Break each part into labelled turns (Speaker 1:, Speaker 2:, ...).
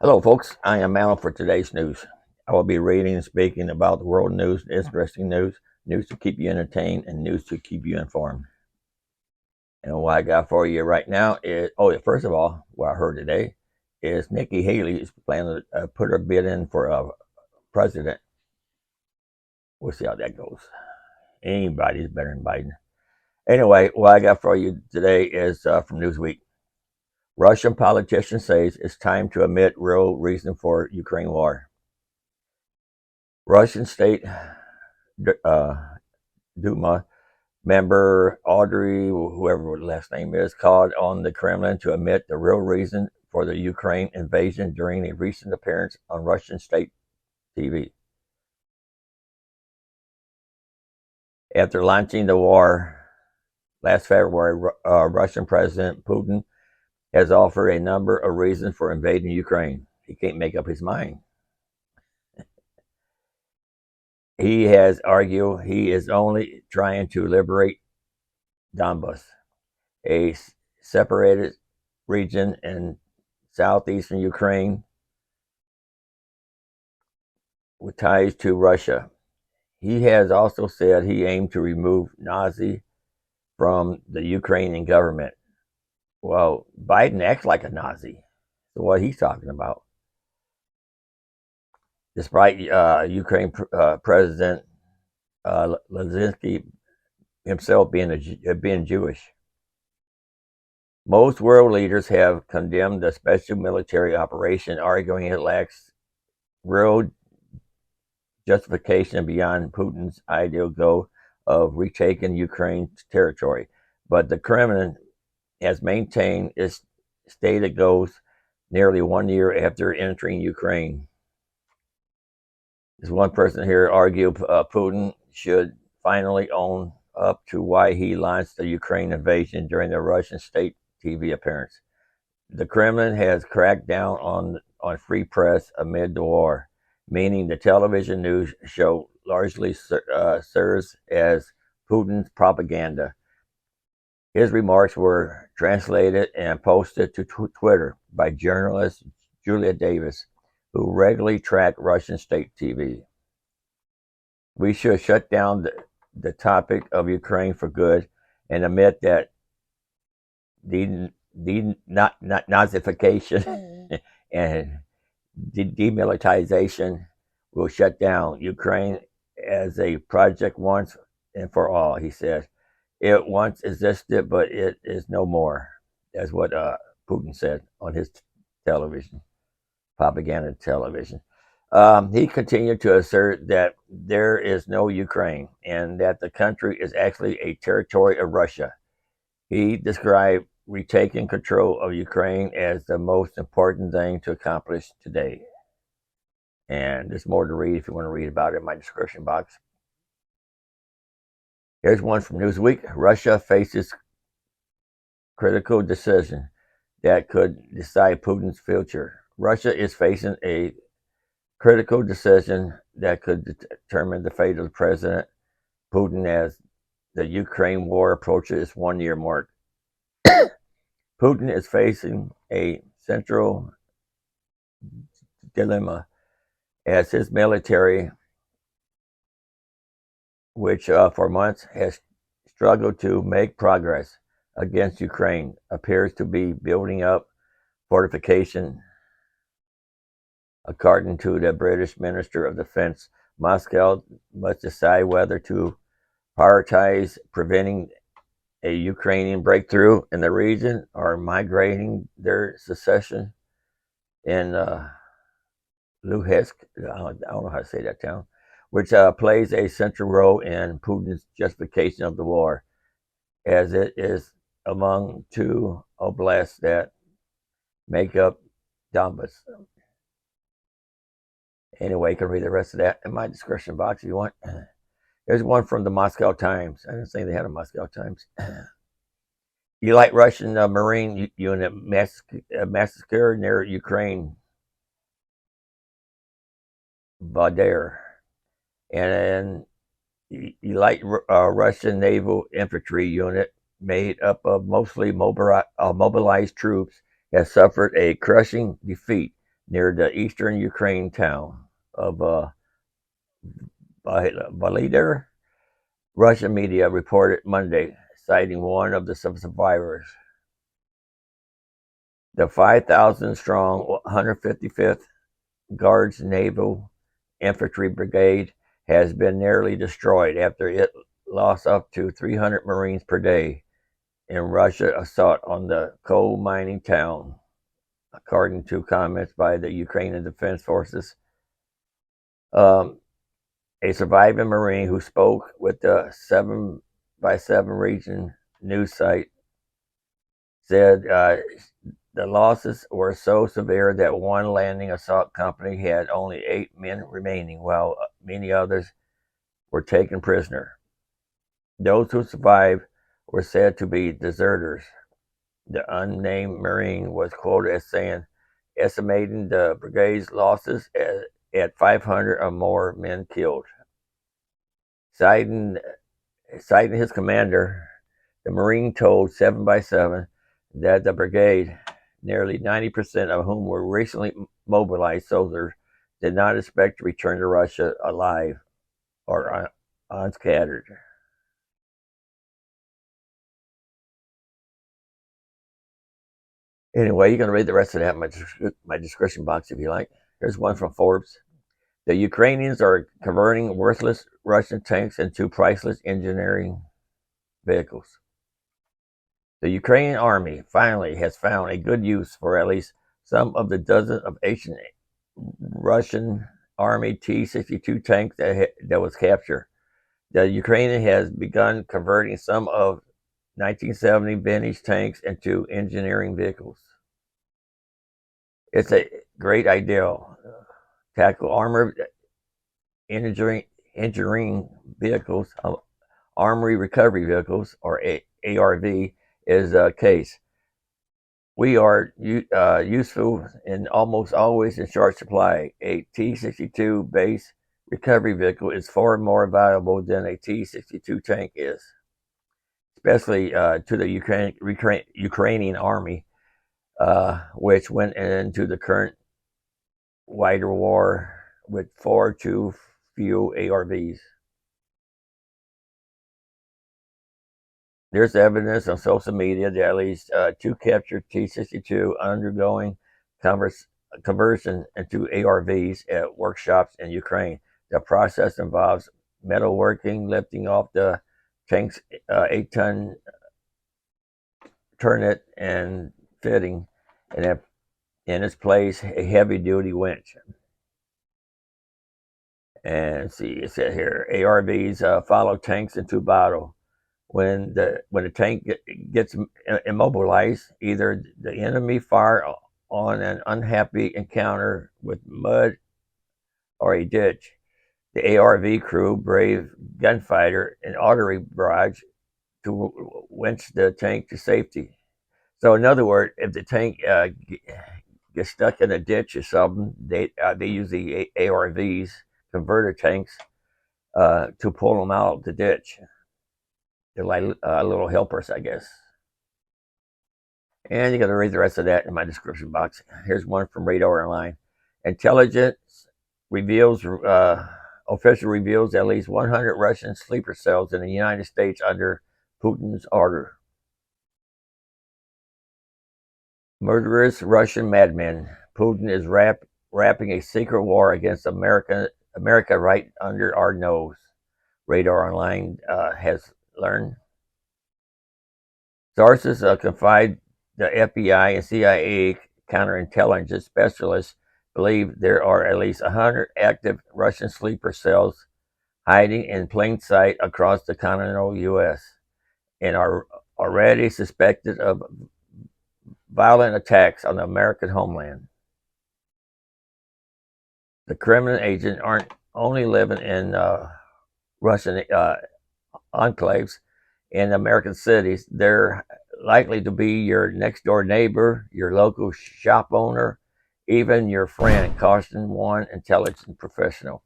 Speaker 1: Hello, folks. I am Alan for today's news. I will be reading and speaking about the world news, interesting news, news to keep you entertained, and news to keep you informed. And what I got for you right now is, first of all, what I heard today is Nikki Haley is planning to put her bid in for president. We'll see how that goes. Anybody's better than Biden. Anyway, what I got for you today is from Newsweek. Russian politician says it's time to admit real reason for Ukraine war. Russian state uh, Duma member Audrey, whoever the last name is, called on the Kremlin to admit the real reason for the Ukraine invasion during a recent appearance on Russian state TV. After launching the war last February, Russian President Putin has offered a number of reasons for invading Ukraine. He can't make up his mind. He has argued he is only trying to liberate Donbas, a separated region in southeastern Ukraine with ties to Russia. He has also said he aimed to remove Nazi from the Ukrainian government. Well, Biden acts like a Nazi. So what he's talking about. Despite Ukraine President Zelensky himself being Jewish. Most world leaders have condemned the special military operation, arguing it lacks real justification beyond Putin's ideal goal of retaking Ukraine's territory. But the Kremlin has maintained its stated goals nearly 1 year after entering Ukraine. This one person here argued Putin should finally own up to why he launched the Ukraine invasion during the Russian state TV appearance. The Kremlin has cracked down on free press amid the war, meaning the television news show largely serves as Putin's propaganda. His remarks were translated and posted to Twitter by journalist Julia Davis, who regularly track Russian state TV. We should shut down the topic of Ukraine for good and admit that the Nazification and demilitarization will shut down Ukraine as a project once and for all, he said. It once existed, but it is no more. That's what Putin said on his television, propaganda television. He continued to assert that there is no Ukraine and that the country is actually a territory of Russia. He described retaking control of Ukraine as the most important thing to accomplish today. And there's more to read if you want to read about it in my description box. Here's one from Newsweek. Russia faces critical decision that could decide Putin's future. Russia is facing a critical decision that could determine the fate of President Putin as the Ukraine war approaches its 1 year mark. Putin is facing a central dilemma as his military, which for months has struggled to make progress against Ukraine, appears to be building up fortification. According to the British Minister of Defense, Moscow must decide whether to prioritize preventing a Ukrainian breakthrough in the region or migrating their secession in Luhansk, I don't know how to say that town, which plays a central role in Putin's justification of the war, as it is among two oblasts that make up Donbas. Anyway, you can read the rest of that in my description box if you want. There's one from the Moscow Times. I didn't say they had a Moscow Times. Elite Russian Marine unit massacred near Ukraine, Vuhledar, and an elite Russian naval infantry unit made up of mostly mobilized troops has suffered a crushing defeat near the eastern Ukraine town of Vuhledar. Russian media reported Monday, citing one of the survivors. The 5,000-strong 155th Guards Naval Infantry Brigade has been nearly destroyed after it lost up to 300 Marines per day in Russia's assault on the coal mining town, according to comments by the Ukrainian Defense Forces. A surviving Marine who spoke with the 7x7 region news site said the losses were so severe that one landing assault company had only 8 men remaining, while many others were taken prisoner. Those who survived were said to be deserters. The unnamed Marine was quoted as saying, estimating the brigade's losses at 500 or more men killed. Citing his commander, the Marine told 7x7 that the brigade, nearly 90% of whom were recently mobilized soldiers, did not expect to return to Russia alive or unscattered. Anyway, you can read the rest of that in my description box if you like. Here's one from Forbes. The Ukrainians are converting worthless Russian tanks into priceless engineering vehicles. The Ukrainian army finally has found a good use for at least some of the dozens of ancient Russian army T-62 tanks that was captured. The Ukraine has begun converting some of 1970 vintage tanks into engineering vehicles. It's a great idea. Tackle armored engineering vehicles, armory recovery vehicles, or ARV, is a case. We are useful and almost always in short supply. A T-62 base recovery vehicle is far more valuable than a T-62 tank is, especially to the Ukrainian army, which went into the current wider war with far too few ARVs. There's evidence on social media that at least 2 captured T-62 undergoing conversion into ARVs at workshops in Ukraine. The process involves metalworking, lifting off the tank's 8-ton turret and fitting in its place a heavy-duty winch. And see, it said here, ARVs follow tanks into battle. When the tank gets immobilized, either the enemy fire on an unhappy encounter with mud or a ditch. The ARV crew, brave gunfighter, and artillery barrage to winch the tank to safety. So, in other words, if the tank gets stuck in a ditch or something, they use the ARVs, converter tanks, to pull them out of the ditch. They're like little helpers, I guess. And you got to read the rest of that in my description box. Here's one from Radar Online. Intelligence reveals, official reveals at least 100 Russian sleeper cells in the United States under Putin's order. Murderous Russian madmen. Putin is wrapping a secret war against America right under our nose. Radar Online has learned. Sources confide the FBI and CIA counterintelligence specialists believe there are at least 100 active Russian sleeper cells hiding in plain sight across the continental U.S. and are already suspected of violent attacks on the American homeland. The Kremlin agents aren't only living in Russian enclaves in American cities. They're likely to be your next door neighbor, your local shop owner, even your friend, cautioned one intelligence professional.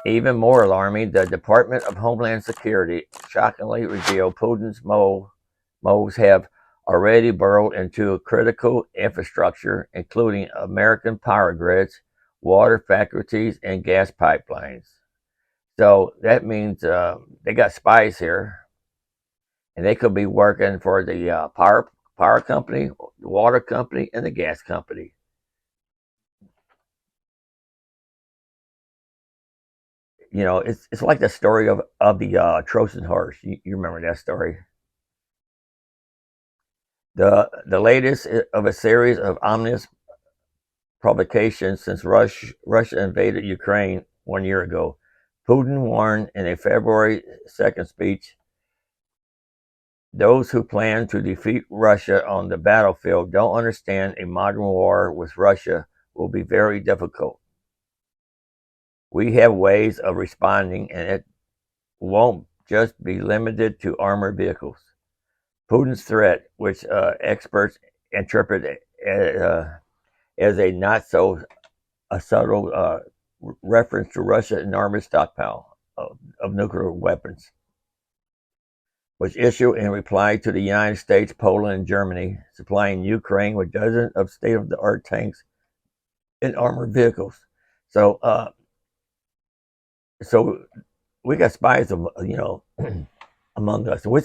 Speaker 1: Even more alarming, the Department of Homeland Security shockingly revealed Putin's moles have already burrowed into critical infrastructure, including American power grids, water faculties, and gas pipelines. So that means they got spies here, and they could be working for the power company, the water company, and the gas company. It's like the story of the Trojan horse. You remember that story? The latest of a series of ominous provocations since Russia invaded Ukraine 1 year ago. Putin warned in a February 2nd speech, those who plan to defeat Russia on the battlefield don't understand a modern war with Russia will be very difficult. We have ways of responding, and it won't just be limited to armored vehicles. Putin's threat, which experts interpret as a not so a subtle reference to Russia's enormous stockpile of nuclear weapons, was issued in reply to the United States, Poland, and Germany supplying Ukraine with dozens of state-of-the-art tanks and armored vehicles. So, so we got spies, among us, which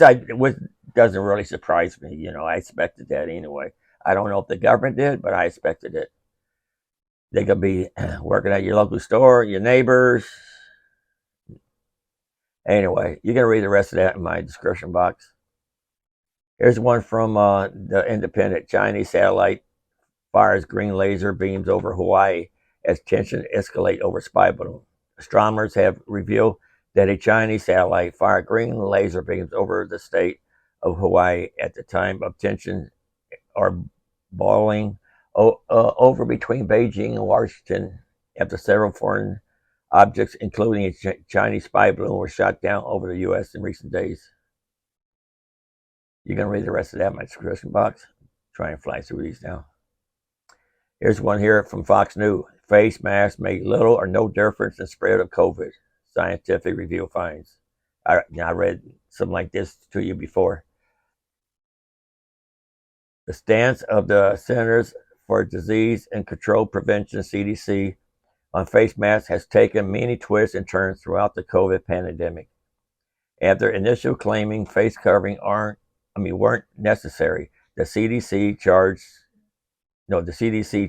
Speaker 1: doesn't really surprise me. I expected that anyway. I don't know if the government did, but I expected it. They could be working at your local store, your neighbors. Anyway, you can read the rest of that in my description box. Here's one from the Independent. Chinese satellite fires green laser beams over Hawaii as tensions escalate over spy balloon. Astronomers have revealed that a Chinese satellite fired green laser beams over the state of Hawaii at the time of tensions are boiling over between Beijing and Washington after several foreign objects, including a Chinese spy balloon, were shot down over the U.S. in recent days. You can read the rest of that in my description box. Try and fly through these now. Here's one here from Fox News. Face masks make little or no difference in spread of COVID. Scientific review finds. I read something like this to you before. The stance of the Centers for Disease and Control Prevention, CDC, on face masks has taken many twists and turns throughout the COVID pandemic. After initially claiming face covering weren't necessary, the CDC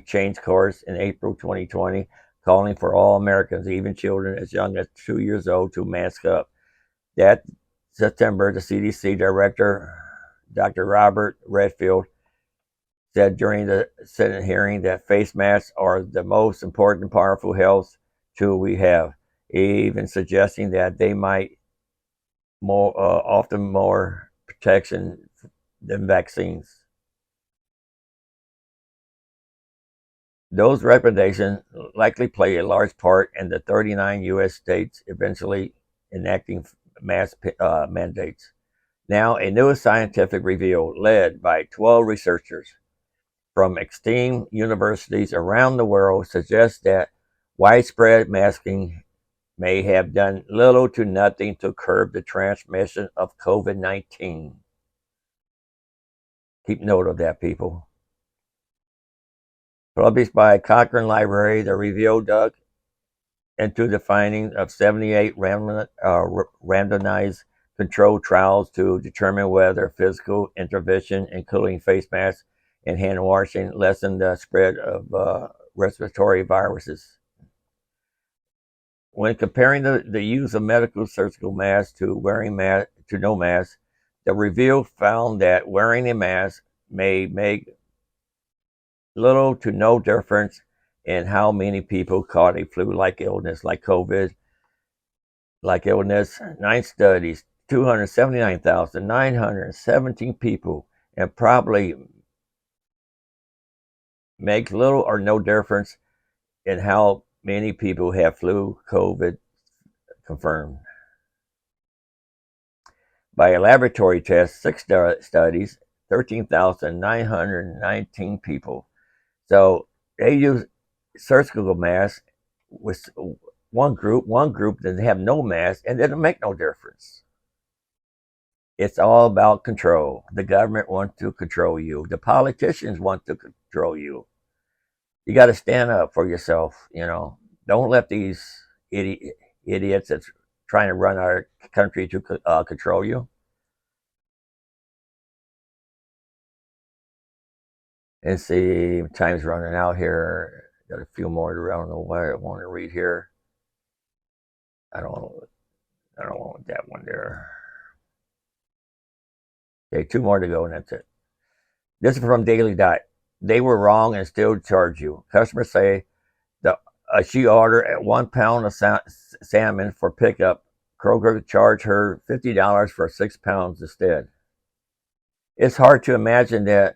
Speaker 1: changed course in April 2020, calling for all Americans, even children as young as 2 years old, to mask up. That September, the CDC director, Dr. Robert Redfield, said during the Senate hearing that face masks are the most important and powerful health tool we have, even suggesting that they might often more protection than vaccines. Those recommendations likely play a large part in the 39 U.S. states eventually enacting mask mandates. Now, a new scientific review led by 12 researchers from esteemed universities around the world suggests that widespread masking may have done little to nothing to curb the transmission of COVID-19. Keep note of that, people. Published by Cochrane Library, the review dug into the findings of 78 randomized controlled trials to determine whether physical intervention, including face masks and hand washing, lessened the spread of respiratory viruses. When comparing the use of medical surgical masks to wearing to no mask, the review found that wearing a mask may make little to no difference in how many people caught a flu-like illness like COVID-like illness. 9 studies, 279,917 people, and probably makes little or no difference in how many people have flu COVID confirmed. By a laboratory test, 6 studies, 13,919 people. So they use surgical masks with one group that have no mask, and it didn't make no difference. It's all about control. The government wants to control you. The politicians want to control you. You got to stand up for yourself. Don't let these idiots that's trying to run our country to control you. Let's see, time's running out here. Got a few more. I don't know what I want to read here. I don't. I don't want that one there. Okay, two more to go, and that's it. This is from Daily Dot. They were wrong and still charge you. Customers say that she ordered at 1 pound of salmon for pickup. Kroger charged her $50 for 6 pounds instead. It's hard to imagine that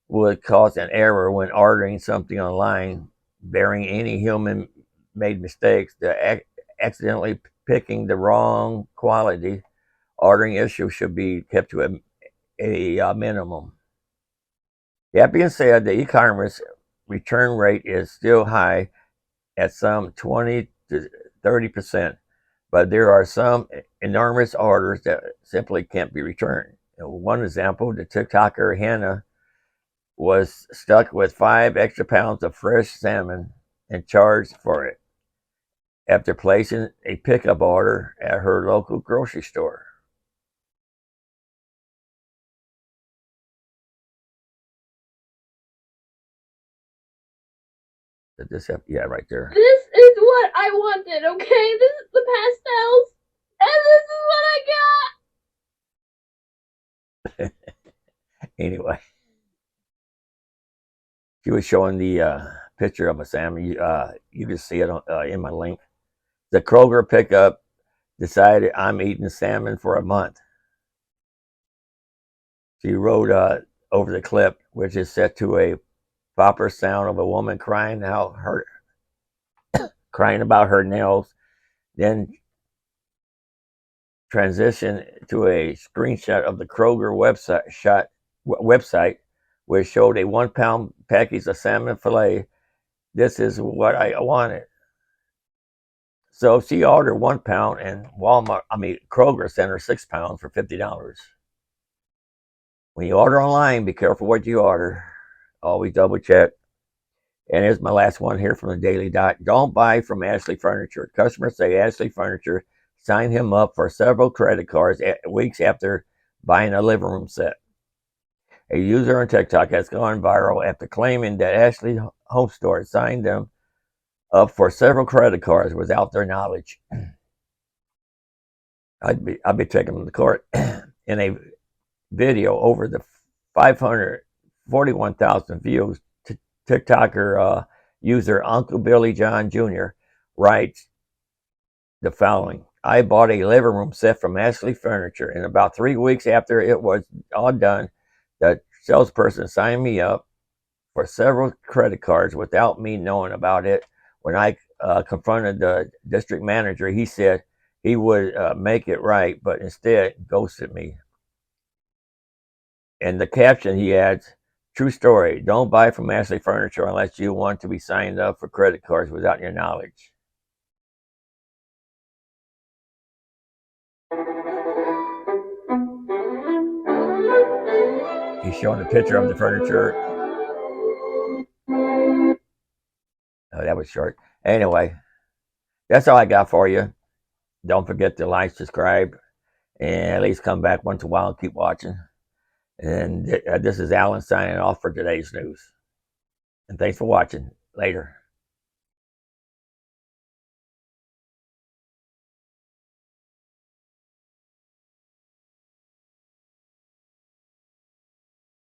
Speaker 1: would cause an error when ordering something online, bearing any human made mistakes. The accidentally picking the wrong quality ordering issue should be kept to a minimum. That being said, the e-commerce return rate is still high at some 20 to 30%, but there are some enormous orders that simply can't be returned. One example, the TikToker Hannah was stuck with 5 extra pounds of fresh salmon and charged for it after placing a pickup order at her local grocery store. Yeah, right there.
Speaker 2: This is what I wanted, okay? This is the pastels, and this is what I
Speaker 1: got. Anyway, she was showing the picture of a salmon. You can see it in my link. The Kroger pickup decided I'm eating salmon for a month. She wrote over the clip, which is set to a proper sound of a woman crying about her nails, then transition to a screenshot of the Kroger website, which showed a 1 pound package of salmon fillet. This is what I wanted. So she ordered 1 pound, and Kroger sent her 6 pounds for $50. When you order online, be careful what you order. Always double check. And here's my last one here from the Daily Dot. Don't buy from Ashley Furniture. Customers say Ashley Furniture signed him up for several credit cards weeks after buying a living room set. A user on TikTok has gone viral after claiming that Ashley Home Store signed them up for several credit cards without their knowledge. I'd be taking them to court. In a video over the 541,000 views, TikToker user Uncle Billy John Jr. writes the following. I bought a living room set from Ashley Furniture, and about 3 weeks after it was all done, the salesperson signed me up for several credit cards without me knowing about it. When I confronted the district manager, he said he would make it right, but instead ghosted me. And the caption he adds, true story, don't buy from Ashley Furniture unless you want to be signed up for credit cards without your knowledge. He's showing a picture of the furniture. Oh, that was short. Anyway, that's all I got for you. Don't forget to like, subscribe, and at least come back once in a while and keep watching. And this is Alan signing off for today's news. And thanks for watching. Later.